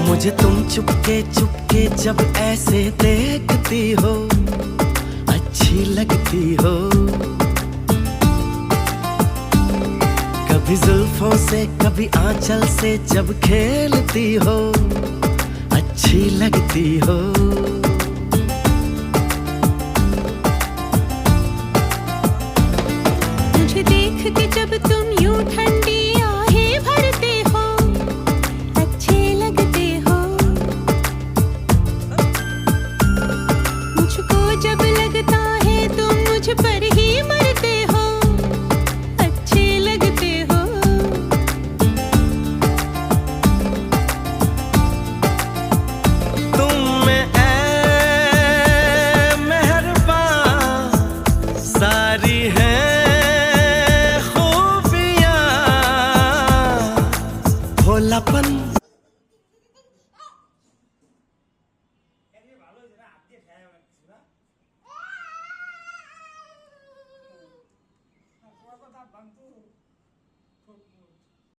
मुझे तुम चुपके चुपके जब ऐसे देखती हो, अच्छी लगती हो। कभी जुल्फों से कभी आंचल से जब खेलती हो, अच्छी लगती हो। मुझे देख के जब तुम यूं ठंडी आहें भरते हो, अच्छे लगते हो। मुझको जब लगता है तुम मुझ पर ही मरते हो, अच्छे लगते हो। तुम में ऐ मेहरबान सारी है खूबियां, भोलापन। কথা বান্ধব